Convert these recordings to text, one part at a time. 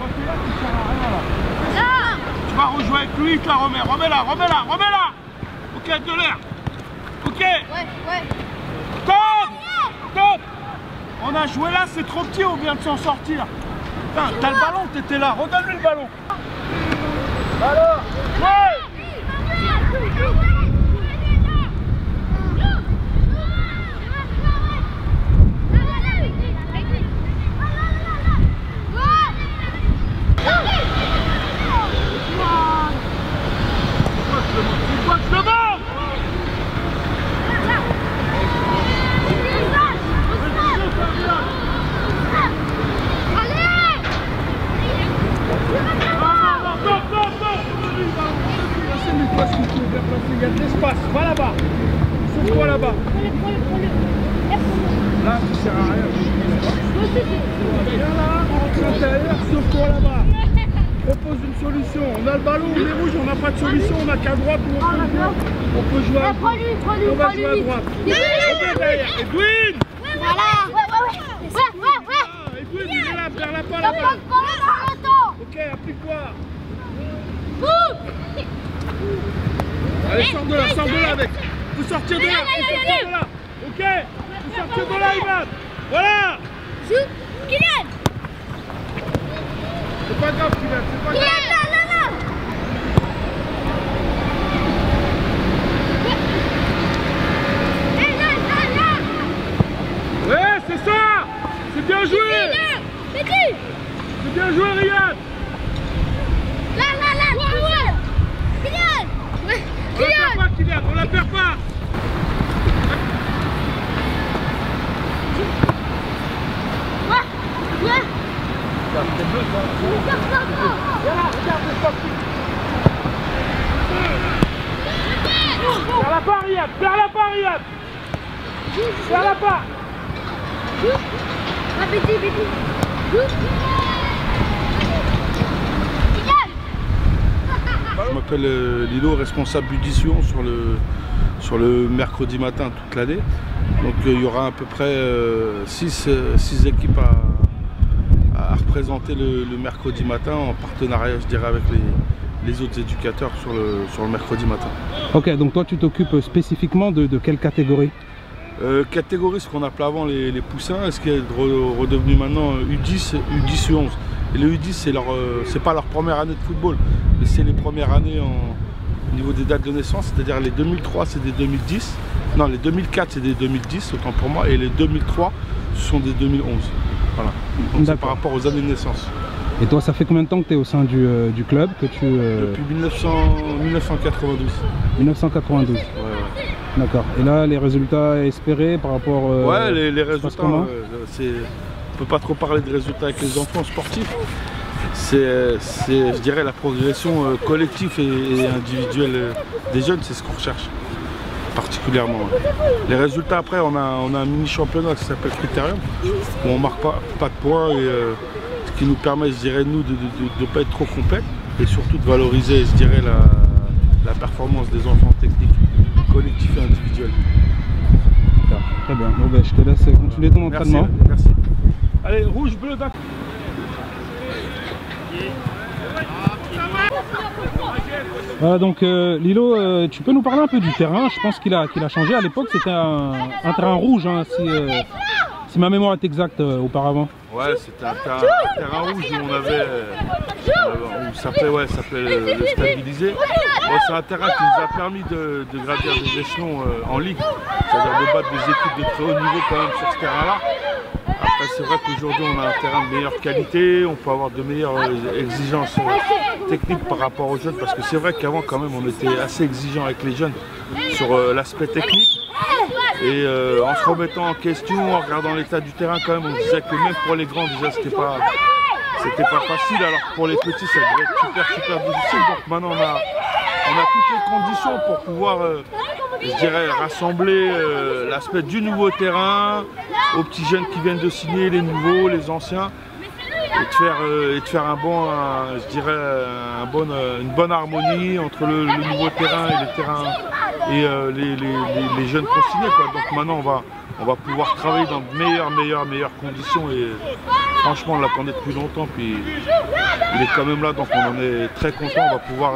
Quand t'es là, tu sers à rien là. Tu vas rejouer avec lui, tu la remets. Remets-la, remets-la, remets-la. Ok, de l'air. Ok. Ouais. Top. Top. On a joué là, c'est trop petit, on vient de s'en sortir. Putain, t'as le ballon, t'étais là. Redonne-lui le ballon. Alors, ouais. Il y a de l'espace, va là-bas. Sauve-toi là-bas. Là, tu sers à rien. Viens là, rentre à l'intérieur, sauve-toi là-bas. Propose une solution. On a le ballon, on est rouge, on n'a pas de solution, on n'a qu'à droite ou on peut jouer à droite. On va jouer à droite. Edwin. Voilà. Edwin, il est là, vers la pas là-bas. Ok, applique-toi. Allez, sors de là avec. Faut sortir de là, faut sortir de là. Ok, faut sortir de là, Ivan. Voilà. Kylian. C'est pas grave, Kylian, c'est pas grave. Ouais, c'est ça. C'est bien joué. C'est bien joué, Riyad. On la perd pas. Vers la part, Riyad. Vers la part, Riyad. Vers la part. Je m'appelle Lilo, responsable d'édition sur le mercredi matin toute l'année. Donc il y aura à peu près 6 équipes à représenter le mercredi matin en partenariat, je dirais, avec les autres éducateurs sur le mercredi matin. Ok, donc toi tu t'occupes spécifiquement de quelle catégorie? Catégorie, ce qu'on appelait avant les poussins, ce qui est redevenu maintenant U10, U10, U11. Et le U10, c'est pas leur première année de football, mais c'est les premières années au niveau des dates de naissance, c'est-à-dire les 2003 c'est des 2010, non les 2004 c'est des 2010, autant pour moi, et les 2003 ce sont des 2011. Voilà, donc c'est par rapport aux années de naissance. Et toi, ça fait combien de temps que tu es au sein du club que tu, Depuis 1992. 1992. Ouais. D'accord. Et là, les résultats espérés par rapport... ouais, les résultats, on peut pas trop parler de résultats avec les enfants sportifs. C'est, je dirais, la progression collective et individuelle des jeunes, c'est ce qu'on recherche particulièrement. Les résultats, après, on a un mini championnat qui s'appelle Critérium, où on marque pas de points, et ce qui nous permet, je dirais, nous, de ne pas être trop complet, et surtout de valoriser, je dirais, la performance des enfants techniques, collectifs et individuels. Très bien, bon, ben, je te laisse continuer ton entraînement. Merci. Allez, rouge, bleu, d'accord. Voilà, donc Lilo, tu peux nous parler un peu du terrain? Je pense qu'il a changé. À l'époque, c'était un terrain rouge, hein, si ma mémoire est exacte, auparavant. Ouais, c'était un terrain rouge où on avait, ça s'appelait le stabilisé. Bon, c'est un terrain qui nous a permis de gravir des échelons en ligue, c'est-à-dire de battre des équipes de très haut niveau quand même sur ce terrain-là. Après, c'est vrai qu'aujourd'hui, on a un terrain de meilleure qualité, on peut avoir de meilleures exigences techniques par rapport aux jeunes, parce que c'est vrai qu'avant, quand même, on était assez exigeant avec les jeunes sur l'aspect technique. Et en se remettant en question, en regardant l'état du terrain, quand même, on disait que même pour les grands, déjà, c'était pas facile, alors que pour les petits, ça devait être super difficile. Donc maintenant, on a toutes les conditions pour pouvoir, je dirais, rassembler l'aspect du nouveau terrain, aux petits jeunes qui viennent de signer, les nouveaux, les anciens, et de faire une bonne harmonie entre le nouveau terrain et les terrains et les jeunes consignés, quoi. Donc maintenant on va pouvoir travailler dans de meilleures conditions et franchement on l'attendait depuis longtemps, puis il est quand même là, donc on en est très content. On va pouvoir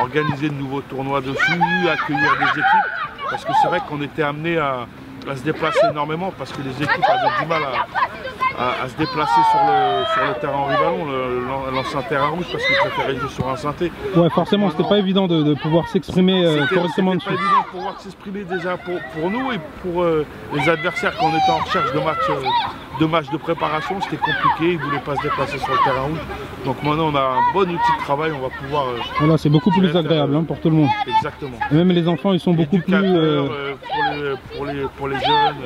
organiser de nouveaux tournois dessus, accueillir des équipes, parce que c'est vrai qu'on était amené à se déplacer énormément parce que les équipes avaient du mal à se déplacer sur le terrain Rivalon, l'ancien terrain rouge, parce qu'ils préféraient jouer sur un synthé. Ouais, forcément, c'était pas évident de pouvoir s'exprimer correctement dessus. C'était pas évident de pouvoir s'exprimer déjà pour nous et pour les adversaires quand on était en recherche de matchs de préparation, c'était compliqué, ils ne voulaient pas se déplacer sur le terrain rouge. Donc maintenant on a un bon outil de travail, on va pouvoir... voilà, c'est beaucoup plus agréable pour tout le monde. Exactement. Et même les enfants, ils sont beaucoup plus... pour les jeunes.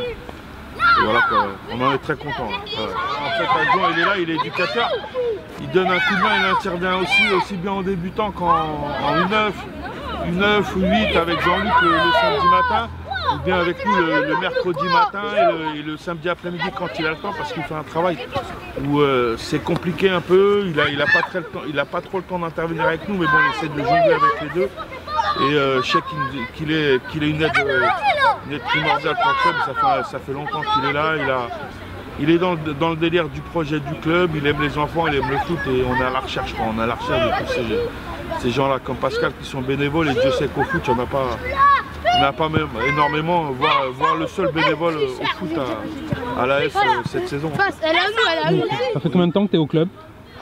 Et voilà quoi, on en est très content. En fait, Adjoint, il est là, il est éducateur. Il donne un coup de main, il intervient aussi bien en débutant qu'en U9 ou U8 avec Jean-Luc le samedi matin, ou bien avec nous le mercredi matin et le samedi après-midi quand il a le temps, parce qu'il fait un travail où c'est compliqué un peu, il a pas trop le temps d'intervenir avec nous, mais bon, il essaie de jongler avec les deux. Et je sais qu'il est une aide primordiale pour le club, ça fait longtemps qu'il est là, il est dans le délire du projet du club, il aime les enfants, il aime le foot et on est à la recherche, on est à la recherche de tous ces gens-là comme Pascal qui sont bénévoles, et Dieu sait qu'au foot, il n'y en a pas même énormément, voire le seul bénévole au foot à l'AS cette saison. Ça fait combien de temps que tu es au club?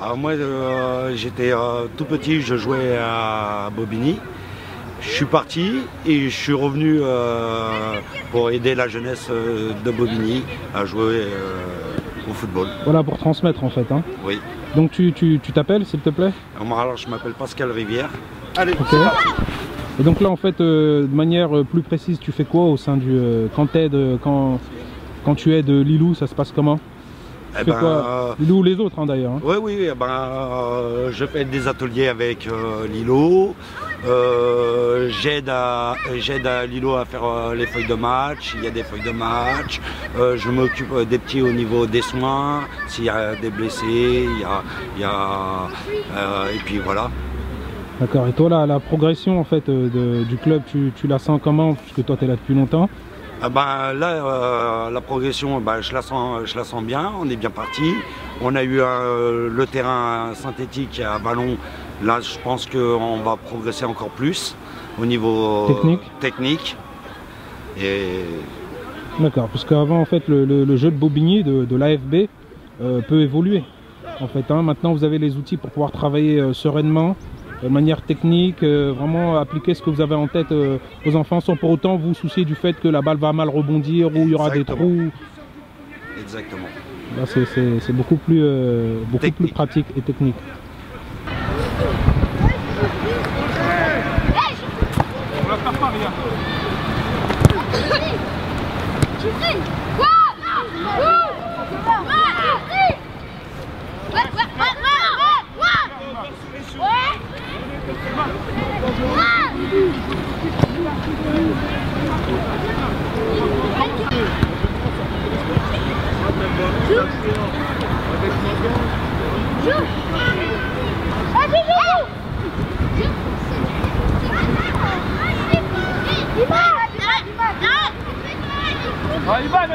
Alors moi j'étais tout petit, je jouais à Bobigny. Je suis parti et je suis revenu pour aider la jeunesse de Bobigny à jouer au football. Voilà, pour transmettre en fait. Hein. Oui. Donc tu t'appelles s'il te plaît? Alors je m'appelle Pascal Rivière. Allez, okay. Et donc là en fait, de manière plus précise, tu fais quoi au sein du... quand tu aides Lilou, ça se passe comment? Tu fais quoi? Lilou ou les autres hein, d'ailleurs hein. Oui, je fais des ateliers avec Lilo. J'aide à Lilo à faire les feuilles de match, il y a des feuilles de match. Je m'occupe des petits au niveau des soins, s'il y a des blessés, et puis voilà. D'accord, et toi la progression en fait du club, tu la sens comment? Puisque toi tu es là depuis longtemps. Là, la progression, je la sens bien, on est bien parti. On a eu le terrain synthétique à ballon. Là, je pense qu'on va progresser encore plus au niveau technique. D'accord, parce qu'avant, en fait, le jeu de Bobigny de l'AFB peut évoluer. En fait, hein. Maintenant, vous avez les outils pour pouvoir travailler sereinement, de manière technique, vraiment appliquer ce que vous avez en tête aux enfants sans pour autant vous soucier du fait que la balle va mal rebondir ou il y aura des trous. Exactement. Là, c'est beaucoup plus pratique et technique. On va faire pas rien.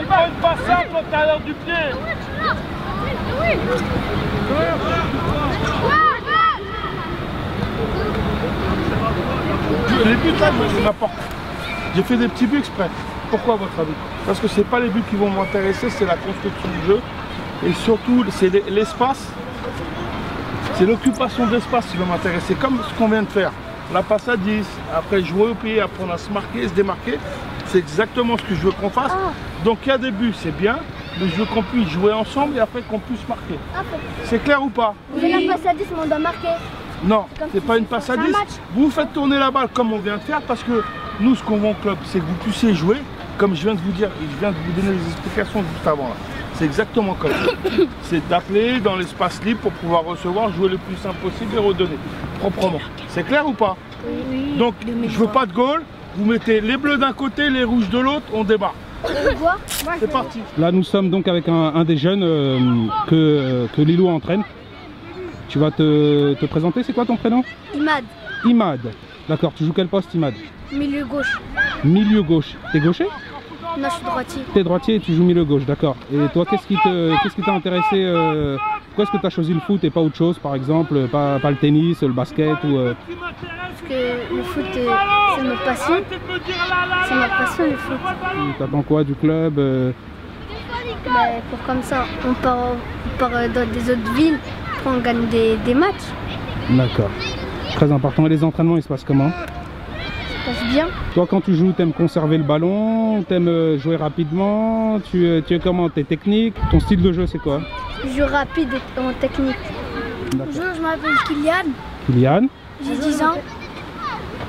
Il va une passe simple au l'intérieur du pied. Les buts là, je n'importe. J'ai fait des petits buts exprès. Pourquoi à votre avis? Parce que c'est pas les buts qui vont m'intéresser, c'est la construction du jeu. Et surtout, c'est l'espace. C'est l'occupation d'espace qui va m'intéresser. Comme ce qu'on vient de faire. La passe à 10, après jouer au pied, apprendre à se marquer, se démarquer. C'est exactement ce que je veux qu'on fasse. Donc il y a des buts, c'est bien. Mais je veux qu'on puisse jouer ensemble et après qu'on puisse marquer. C'est clair ou pas? Vous avez la passe à 10, mais on doit marquer. Non, c'est pas une passe à 10. Vous faites tourner la balle comme on vient de faire, parce que nous, ce qu'on veut au club, c'est que vous puissiez jouer, comme je viens de vous dire, et je viens de vous donner les explications juste avant là. C'est exactement comme ça. C'est d'appeler dans l'espace libre pour pouvoir recevoir, jouer le plus simple possible et redonner proprement. C'est clair ou pas? Oui. Donc, je veux pas de goal. Vous mettez les bleus d'un côté, les rouges de l'autre, on débarque. C'est parti. Là, nous sommes donc avec un des jeunes que Lilou entraîne. Tu vas te présenter, c'est quoi ton prénom? Imad. Imad. D'accord, tu joues quel poste, Imad? Milieu gauche. Milieu gauche. T'es gaucher? Non, je suis droitier. T'es droitier et tu joues milieu gauche, d'accord. Et toi, qu'est-ce qui t'a intéressé pourquoi est-ce que tu as choisi le foot et pas autre chose, par exemple, pas le tennis, le basket ou Parce que le foot, c'est ma passion. C'est ma passion, le foot. T'attends quoi du club Pour comme ça, on part dans des autres villes, pour on gagne des matchs. D'accord. Très important. Et les entraînements, ils se passent comment? Ça passe bien. Toi, quand tu joues, t'aimes conserver le ballon, t'aimes jouer rapidement, tu es comment? T'es technique? Ton style de jeu, c'est quoi? Je joue rapide et en technique. Bonjour, je m'appelle Kylian. Kylian? J'ai 10 ans.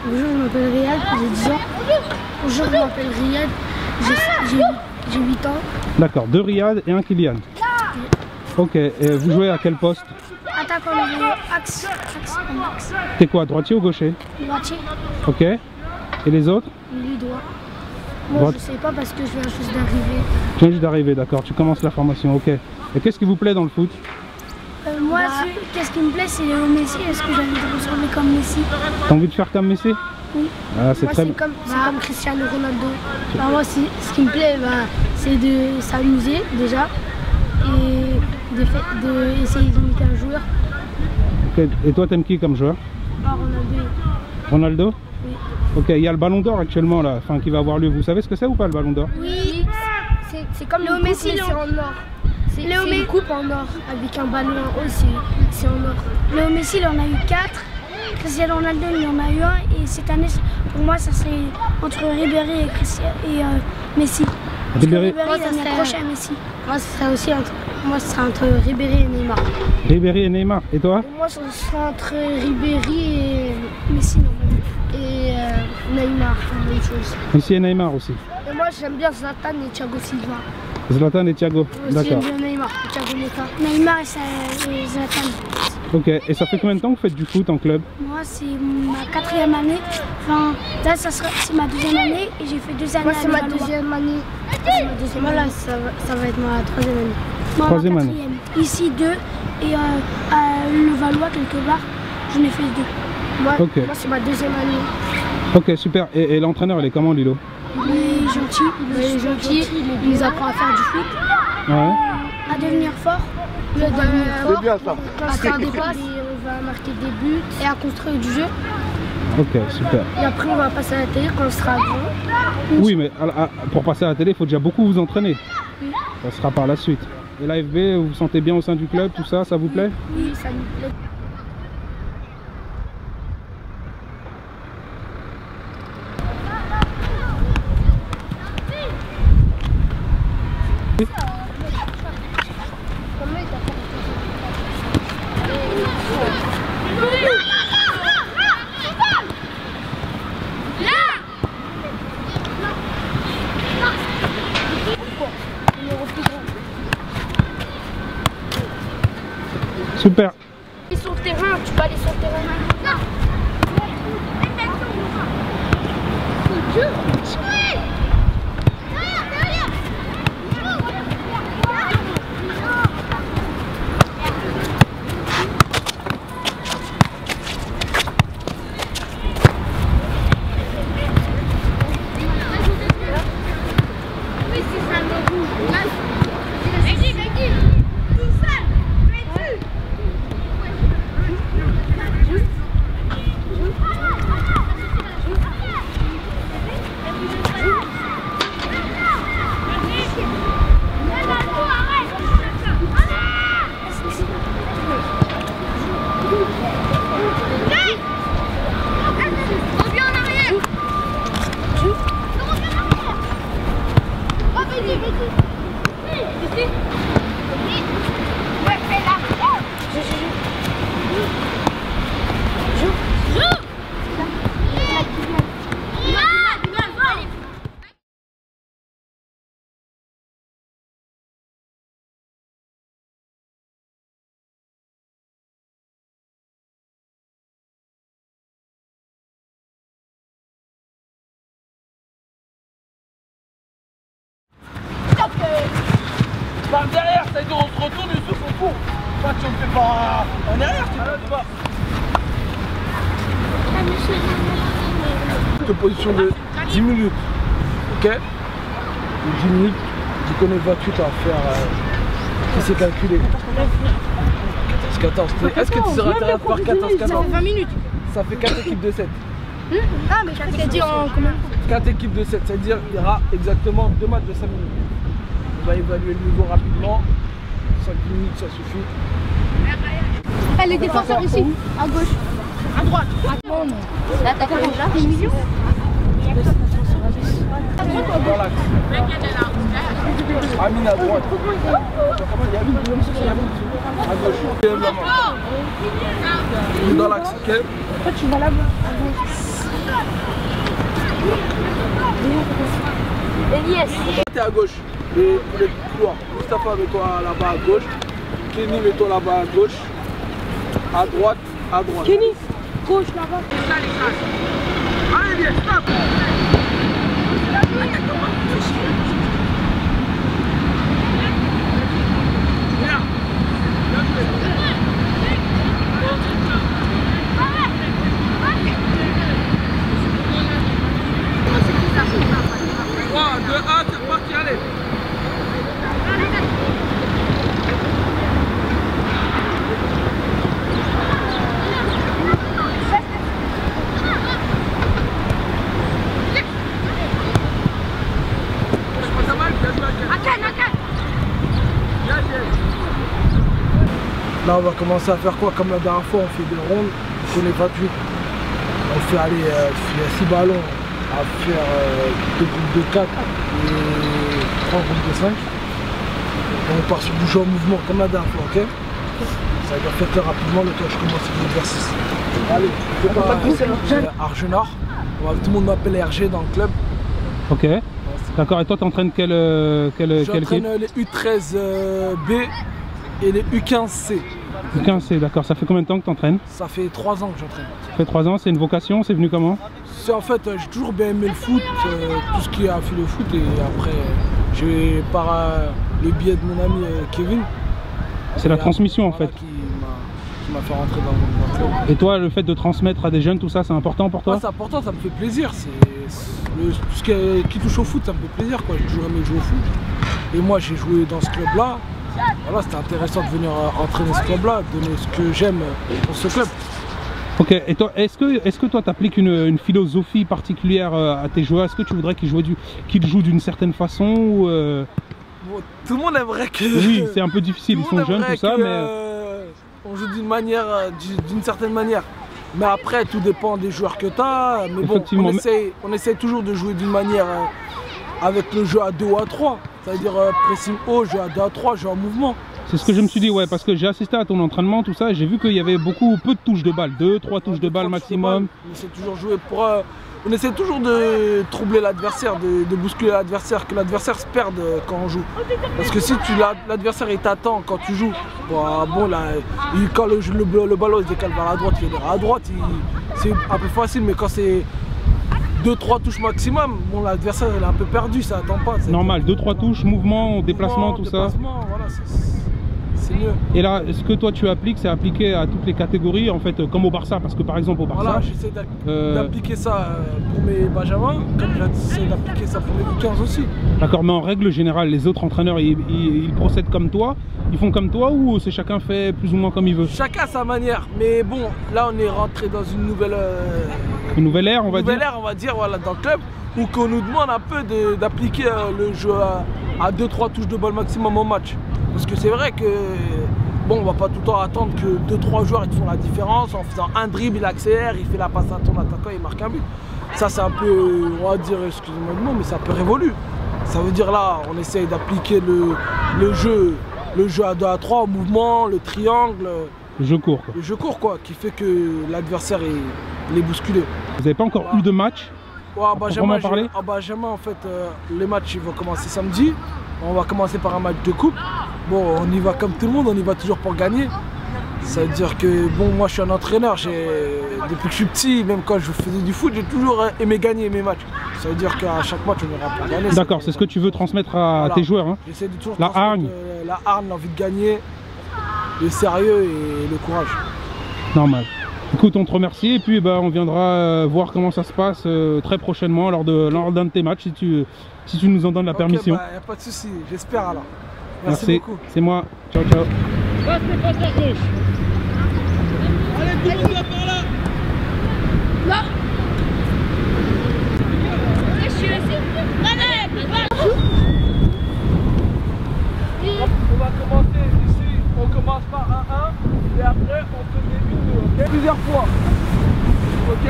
Bonjour, je m'appelle Riyad, j'ai 10 ans. Bonjour, je m'appelle Riyad, j'ai 8 ans. D'accord, 2 Riyad et un Kylian. Ok, et vous jouez à quel poste? Attaquant le axe. T'es quoi, droitier ou gaucher? Droitier. Ok. Et les autres? Milieu droit. Moi, je sais pas parce que je viens juste d'arriver. Tu viens juste d'arriver, d'accord. Tu commences la formation, ok. Et qu'est-ce qui vous plaît dans le foot? Moi, qu'est-ce qui me plaît, c'est Léo Messi. Est-ce que j'ai envie de ressembler comme Messi? T'as envie de faire comme Messi? Oui. Ah, c'est très... comme Cristiano Ronaldo. Moi, ce qui me plaît, c'est de s'amuser déjà et d'essayer d'imiter un joueur. Okay. Et toi, t'aimes qui comme joueur? Ronaldo. Ronaldo? Oui. Ok, il y a le Ballon d'Or actuellement là, enfin qui va avoir lieu. Vous savez ce que c'est ou pas le Ballon d'Or? Oui. C'est comme Léo Messi, c'est en or. C'est une coupe en or avec un ballon en haut, c'est en or. Léo Messi, il en a eu 4. Cristiano Ronaldo, il en a eu 1. Et cette année, pour moi, ça serait entre Ribéry et Messi. Ribéry, l'année prochaine, Messi. Moi, ce serait aussi entre Ribéry et Neymar. Ribéry et Neymar. Et toi? Moi, ce serait entre Ribéry et Messi, normalement. Et Neymar, la même chose. Messi et Neymar aussi. Et moi, j'aime bien Zlatan et Thiago Silva. Zlatan et Thiago. D'accord. J'aime bien Neymar, Thiago Motta. Neymar et Zlatan. Ok, et ça fait combien de temps que vous faites du foot en club? Moi, c'est ma 4e année. Enfin, là, c'est ma 2e année et j'ai fait 2 années. Moi, c'est ma 2e année. Voilà, ça va être ma 3e année. Moi, 3e année. Ici 2 et à Levallois, quelque part, j'en ai fait 2. Moi, c'est ma 2e année. Ok, super. Et l'entraîneur, il est comment, Lilo? Il est gentil, il nous apprend à faire du foot, ouais. À devenir fort, à faire des passes, on va marquer des buts et à construire du jeu. Ok, super. Et après on va passer à la télé quand on sera grand. Oui, mais pour passer à la télé, il faut déjà beaucoup vous entraîner. Oui. Ça sera par la suite. Et l'AFB, vous vous sentez bien au sein du club, tout ça, ça vous plaît? Oui, ça nous plaît. Super. Sur le terrain, tu peux aller sur le terrain. Par derrière, ça dit on se retourne, Youssouf, on court. Toi, tu me fais pas en arrière, tu peux pas. quelques positions de 10 minutes. Ok? 10 minutes, tu connais 28 à faire. Qui s'est calculé? 14. Est-ce que tu seras intéressé par 14? 20 minutes. Ça fait 4 équipes de 7. Ah, mais je t'ai dit en combien? 4 équipes de 7, c'est-à-dire qu'il y aura exactement 2 matchs de 5 minutes. On va évaluer le niveau rapidement. 5 minutes, ça suffit. Ah, les défenseurs ici, à gauche. À droite. L'attaquant déjà. Dans l'axe. Amine à droite. À gauche. Lève la main. Dans l'axe, ok? Toi, tu vas là-bas. Elias. T'es à gauche. Les couloirs. Mustapha, mets-toi là-bas à gauche. Kenny, mets-toi là-bas à gauche. À droite, à droite. Kenny, gauche là-bas. Allez, viens, stop! Là on va commencer à faire quoi? Comme la dernière fois, on fait des rondes, on fait les 28. On fait aller 6 ballons à faire 2 groupes de 4 et 3 groupes de 5. Et on part sur du jeu en mouvement comme la dernière fois, ok? Ça va faire très rapidement le temps que je commence l'exercice. Allez, Argenard. Tout le monde m'appelle RG dans le club. Ok. D'accord, et toi tu entraînes quelle équipe? J'entraîne les U13B et les U15C. U15C, d'accord. Ça fait combien de temps que tu entraînes? Ça fait 3 ans que j'entraîne. Ça fait 3 ans, c'est une vocation, c'est venu comment? C'est en fait, j'ai toujours bien aimé le foot, tout ce qui a fait le foot, et après, j'ai par le biais de mon ami Kevin. C'est la transmission en fait. Qui m'a fait rentrer dans le club. Et toi, le fait de transmettre à des jeunes, tout ça, c'est important pour toi? Ouais, c'est important, ça me fait plaisir. Tout ce qui touche au foot, ça me fait plaisir, quoi. J'ai toujours aimé jouer au foot. Et moi, j'ai joué dans ce club-là. Voilà, c'était intéressant de venir entraîner ce club-là, donner ce que j'aime pour ce club. Ok, et toi, est-ce que toi tu appliques une philosophie particulière à tes joueurs? Est-ce que tu voudrais qu'ils jouent d'une certaine façon ou Bon, tout le monde aimerait que... Oui, c'est un peu difficile, ils sont jeunes, tout ça, mais... On joue d'une certaine manière. Mais après, tout dépend des joueurs que tu as. Mais bon, on essaie toujours de jouer d'une manière avec le jeu à 2 ou à 3. C'est-à-dire pressing haut, jeu à 2 à 3, jeu en mouvement. C'est ce que je me suis dit, ouais, parce que j'ai assisté à ton entraînement, tout ça, j'ai vu qu'il y avait peu de touches de balle, 2-3 touches de balle maximum. On essaie toujours de jouer on essaie toujours de troubler l'adversaire, de bousculer l'adversaire, que l'adversaire se perde quand on joue. Parce que si l'adversaire t'attend quand tu joues, bon là, quand le ballon se décale vers la droite, il est à droite, c'est un peu facile, mais quand c'est 2-3 touches maximum, bon l'adversaire il est un peu perdu, ça attend pas. Normal, 2-3 touches, mouvement, déplacement, tout ça. Voilà, c'est mieux. Et là, ce que toi tu appliques, c'est appliqué à toutes les catégories, en fait, comme au Barça, parce que par exemple au Barça... Voilà, j'essaie d'appliquer ça pour mes benjamins, comme j'essaie d'appliquer ça pour mes 15 aussi. D'accord, mais en règle générale, les autres entraîneurs, ils procèdent comme toi? Ils font comme toi ou c'est chacun fait plus ou moins comme il veut? Chacun à sa manière, mais bon, là on est rentré dans une nouvelle ère, on va dire. On va dire, voilà, dans le club, où qu'on nous demande un peu d'appliquer le jeu à 2-3 touches de balle maximum au match. Parce que c'est vrai que, bon, on va pas tout le temps attendre que 2-3 joueurs ils te font la différence. En faisant un dribble, il accélère, il fait la passe à ton attaquant, il marque un but. Ça c'est un peu, on va dire, excusez-moi le mot, mais c'est un peu révolu. Ça veut dire là, on essaye d'appliquer le jeu à 2 à 3 au mouvement, le triangle. Le jeu court quoi. Le jeu court quoi, qui fait que l'adversaire est bousculé. Vous n'avez pas encore eu de match? Ouais, à Benjamin en fait, les matchs ils vont commencer samedi. On va commencer par un match de coupe. Bon, on y va comme tout le monde, on y va toujours pour gagner. Ça veut dire que, bon, moi je suis un entraîneur, depuis que je suis petit, même quand je faisais du foot, j'ai toujours aimé gagner mes matchs. Ça veut dire qu'à chaque match on ira pour gagner. D'accord, c'est ce que tu veux transmettre à tes joueurs, hein? J'essaie de toujours la hargne, l'envie de gagner, le sérieux et le courage. Normal. Écoute, on te remercie et puis bah, on viendra voir comment ça se passe très prochainement lors d'un de tes matchs si tu nous en donnes la permission. Bah, y a pas de souci, j'espère alors. Merci beaucoup. C'est moi. Ciao, ciao. Passe à gauche. Allez, tout le monde va par là. Là. On va commencer ici, on commence par 1-1 et après on fait des 1-2, ok? Plusieurs fois. Ok?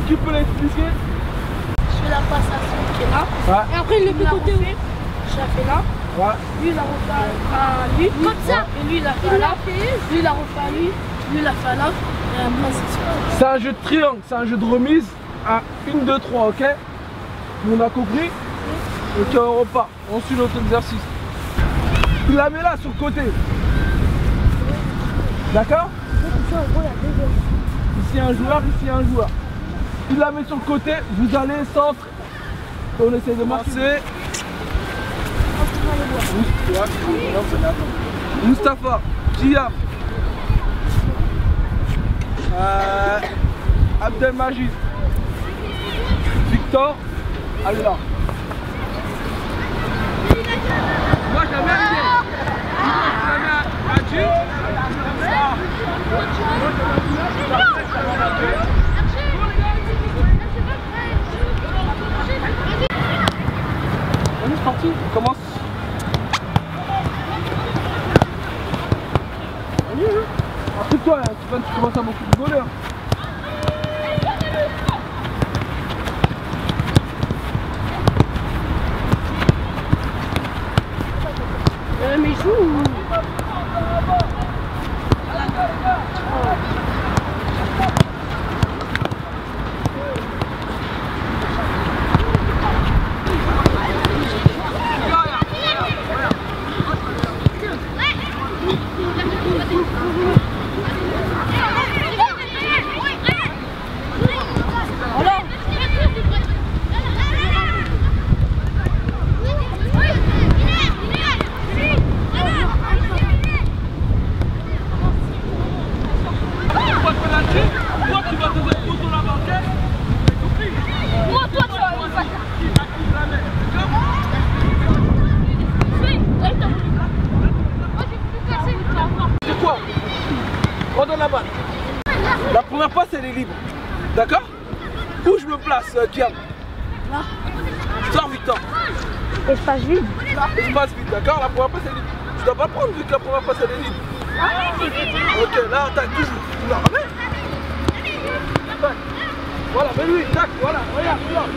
Qui peut l'expliquer? Je fais la passe à celui qui est là. Ouais. Et après, le côté où je la fais là. Ouais. Lui, il a refait à lui. Comme ça. Et lui, il a fait à là. Lui, il a refait à lui. Lui, il a fait à là. Et après, c'est C'est un jeu de triangle, c'est un jeu de remise à 1, 2, 3, ok? On a compris? Ok, on repart. On suit notre exercice. Tu la mets là sur le côté. D'accord? Ici un joueur, ici un joueur. Tu la mets sur le côté, vous allez centre. On essaie de marcher. Moustapha, Gia, Abdelmajid, Victor, allez là. Moi je la mets à l'idée. Je la mets à G. On est parti, on commence. Après toi, tu commences à beaucoup de voleurs. mais il joue ou... Redonne la balle. La première passe elle est libre. D'accord? Où je me place, Kiam? Là. Sors Victor. Espace vide. Espace vide, d'accord? La première passe elle est libre. Tu dois pas prendre vu que la première passe elle est libre. Ok, là tac, toujours. Tu la ramènes. Tac. Voilà, mais lui, tac, voilà, regarde, regarde.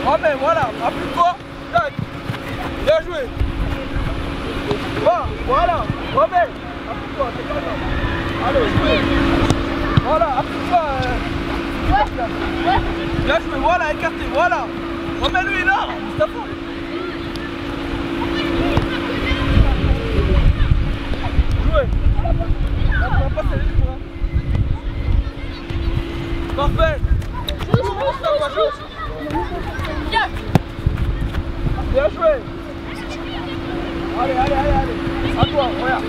Ramène, voilà, appuie-toi, tac. Bien joué. Voilà, remets. Appuie-toi, c'est pas grave. Allez, jouez. Voilà, appuie-toi. Bien joué, voilà, écarté, voilà. Remets-lui là, Mustafa. Jouez. On va passer les points. Parfait. Mustafa, joue. Bien joué. Allez, allez, allez, allez. À toi, regarde.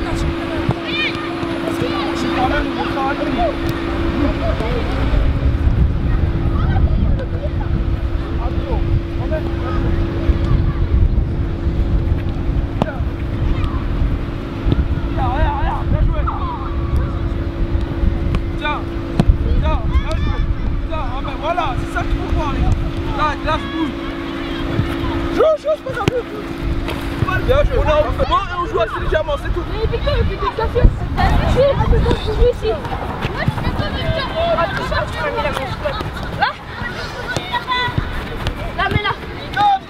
C'est quand même une bonne à Regarde, bien joué. Tiens, bien joué. Tiens, voilà, c'est ça qu'il faut voir, les gars. Là, glace bouge. Joue, c'est pas grave. Bien joué. On joue assez légèrement, c'est tout. Mais Victor, il fait des cafés. Je suis ici. Là. Là, mais là.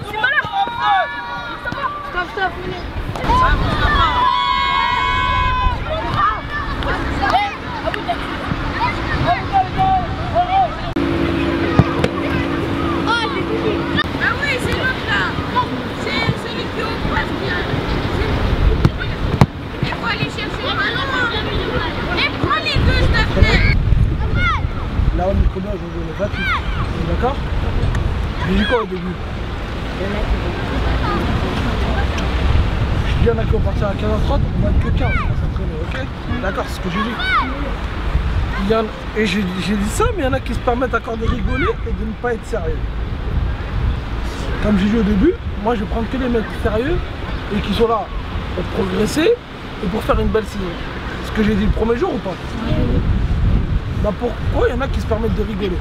C'est pas là. Stop, stop. Ah oui, c'est l'autre là. C'est celui qui passe bien. Il faut aller chercher. Et prends les deux, je t'appelle. Là, on est combien aujourd'hui? On est 28. D'accord? J'ai dit quoi au début? Il y en a qui vont partir à 15h30, on va être que 15 à s'entraîner, ok? D'accord, c'est ce que j'ai dit. Et j'ai dit ça, mais il y en a qui se permettent encore de rigoler et de ne pas être sérieux. Comme j'ai dit au début, moi je vais prendre que les mecs sérieux et qui sont là pour progresser et pour faire une belle saison. Ce que j'ai dit le premier jour ou pas? Bah pourquoi il y en a qui se permettent de rigoler?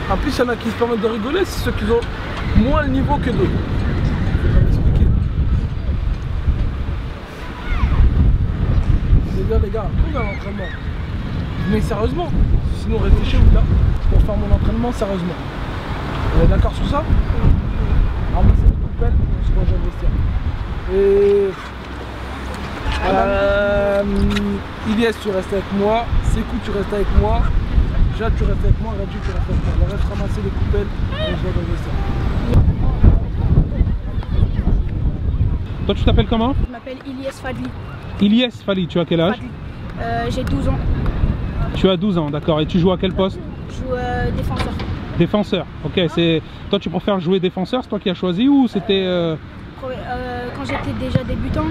En plus, il y en a qui se permettent de rigoler, c'est ceux qui ont moins le niveau que d'autres. Je vais m'expliquer. C'est-à-dire les gars, quand on a l'entraînement, mais sérieusement, sinon restez chez vous là pour faire mon entraînement sérieusement. On est d'accord sur ça? Ramasser les poubelles, on se mange à investir. Et Ilyes, tu restes avec moi, Sekou, tu restes avec moi, Jade, tu restes avec moi, Radju, tu restes avec moi. Le reste, ramasser les poubelles, on se voit dans Toi, tu t'appelles comment? Je m'appelle Ilyes Fadli. Ilyes Fadli, tu as quel âge? J'ai 12 ans. Tu as 12 ans, d'accord. Et tu joues à quel poste? Je joue défenseur. Défenseur, ok. Toi, tu préfères jouer défenseur, c'est toi qui as choisi ou c'était... Quand j'étais déjà débutant,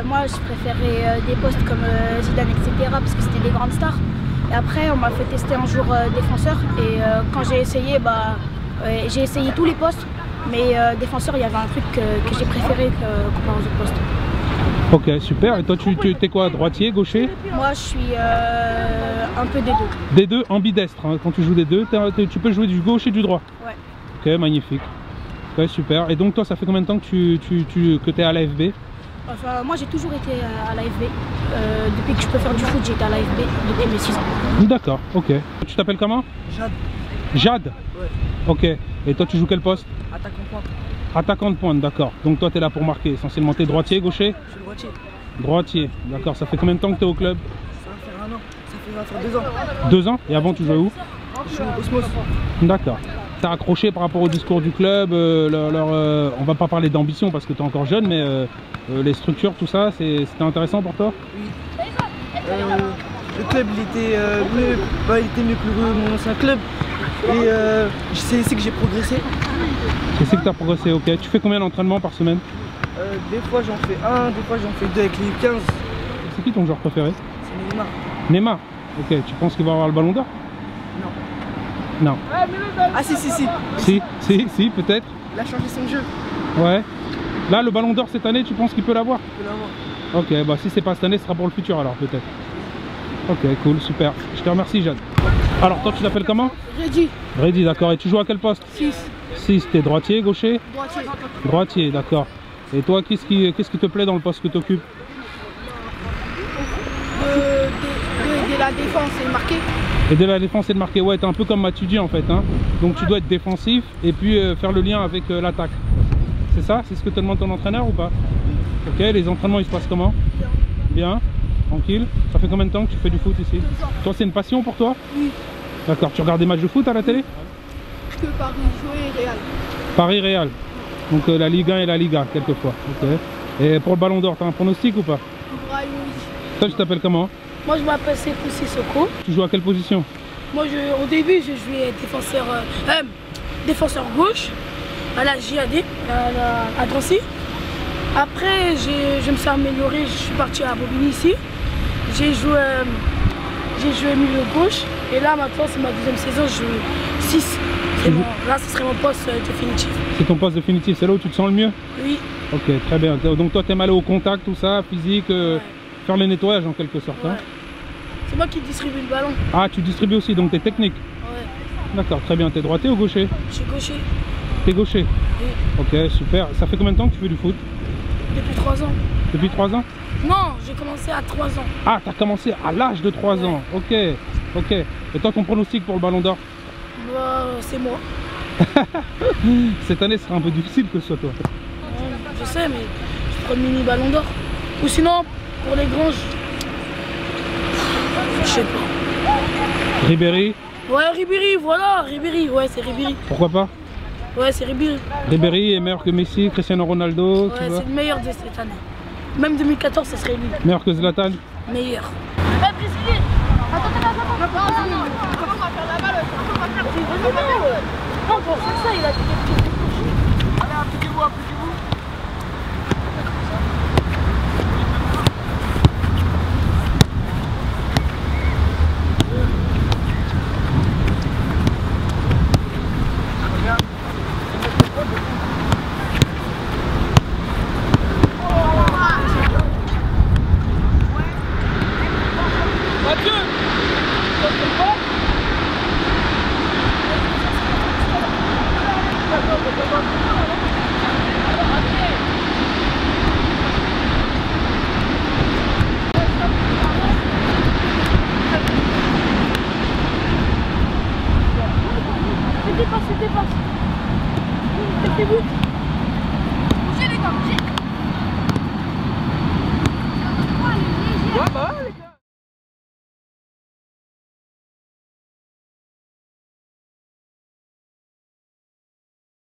moi je préférais des postes comme Zidane, etc. parce que c'était des grandes stars. Et après, on m'a fait tester un jour défenseur. Et quand j'ai essayé, j'ai essayé tous les postes. Mais défenseur, il y avait un truc que j'ai préféré comparé aux autres postes. Ok, super. Et toi, tu es quoi? Droitier, gaucher? Moi, je suis un peu des deux. Des deux, ambidestre. Hein. Quand tu joues des deux, tu peux jouer du gauche et du droit. Ouais. Ok, magnifique. Ok, super. Et donc, toi, ça fait combien de temps que tu es à l'AFB? Enfin, moi, j'ai toujours été à l'AFB. Depuis que je peux faire du foot, j'ai été à l'AFB depuis mes 6 ans. D'accord, ok. Tu t'appelles comment? Jade. Jade? Ouais. Ok. Et toi, tu joues quel poste? Attaquant pointe. Attaquant de pointe, d'accord. Donc toi, tu es là pour marquer. Essentiellement, tu es droitier, gaucher? Je suis droitier. Droitier, d'accord. Ça fait combien de temps que tu es au club? Ça va faire 1 an. Ça va faire 2 ans. 2 ans? Et avant, tu jouais où? Je joue au Cosmos. D'accord. Tu as accroché par rapport au discours du club, on va pas parler d'ambition parce que tu es encore jeune, mais les structures, tout ça, c'était intéressant pour toi? Oui. Le club, il était mieux que mon ancien club. Et c'est ici que j'ai progressé. C'est ici que tu as progressé, ok. Tu fais combien d'entraînements par semaine? Des fois j'en fais 1, des fois j'en fais 2 avec les 15. C'est qui ton joueur préféré? C'est Neymar. Neymar? Ok, tu penses qu'il va avoir le ballon d'or? Non. Ah si. Si, peut-être. Il a changé son jeu. Ouais. Là, le ballon d'or cette année, tu penses qu'il peut l'avoir? Il peut l'avoir. Ok, bah si c'est pas cette année, ce sera pour le futur alors peut-être. Ok, cool, super. Je te remercie, Jade. Alors, toi, tu t'appelles comment? Reddy. Reddy, d'accord. Et tu joues à quel poste? 6. 6, t'es droitier, gaucher? Droitier. Droitier, d'accord. Et toi, qu'est-ce qui te plaît dans le poste que tu occupes? De la défense et marquer. Et de la défense et de marquer, ouais, t'es un peu comme Matuidi en fait, hein. Donc tu dois être défensif et puis faire le lien avec l'attaque. C'est ça? C'est ce que te demande ton entraîneur ou pas? Ok, les entraînements ils se passent comment? Bien, tranquille. Ça fait combien de temps que tu fais du foot ici? 2 ans. Toi, c'est une passion pour toi? Oui. D'accord, tu regardes des matchs de foot à la télé? Que Paris jouer Real. Paris-Real. Donc la Ligue 1 et la Liga, quelquefois. Ok. Et pour le ballon d'or, t'as un pronostic ou pas? Ibrahimovic. Toi, tu t'appelles comment? Moi, je m'appelle Sekou Sissoko. Tu joues à quelle position? Moi, au début, je jouais défenseur gauche à la JAD, à Drancy. Après, je me suis amélioré, je suis parti à Bobigny ici. J'ai joué milieu gauche. Et là, maintenant, c'est ma 2e saison, je joue 6. Là, ce serait mon poste définitif. C'est ton poste définitif, c'est là où tu te sens le mieux? Oui. Ok, très bien. Donc toi, t'aimes aller au contact, tout ça, physique, ouais. Faire le nettoyage en quelque sorte. Ouais. Hein. C'est moi qui distribue le ballon. Ah, tu distribues aussi, donc t'es technique? Ouais. D'accord, très bien. T'es droitier ou gaucher? Je suis gaucher. T'es gaucher? Oui. Ok, super. Ça fait combien de temps que tu fais du foot? Depuis 3 ans. Depuis 3 ans? Non, j'ai commencé à 3 ans. Ah, t'as commencé à l'âge de 3 ans. Ok, ok. Et toi, ton pronostic pour le ballon d'or? C'est moi. Cette année sera un peu difficile que ce soit toi. Je sais, mais je prends le mini ballon d'or. Ou sinon, pour les grands, je sais pas. Ribéry? Ouais, Ribéry, voilà, Ribéry, ouais, c'est Ribéry. Pourquoi pas? Ouais, c'est Ribéry. Ribéry est meilleur que Messi, Cristiano Ronaldo, ouais, c'est le meilleur de cette année. Même 2014, ça serait lui. Meilleur que Zlatan? Meilleur. Non, pour faire ça, il a dit. Allez, appliquez-vous, appliquez-vous. bah ouais les gars.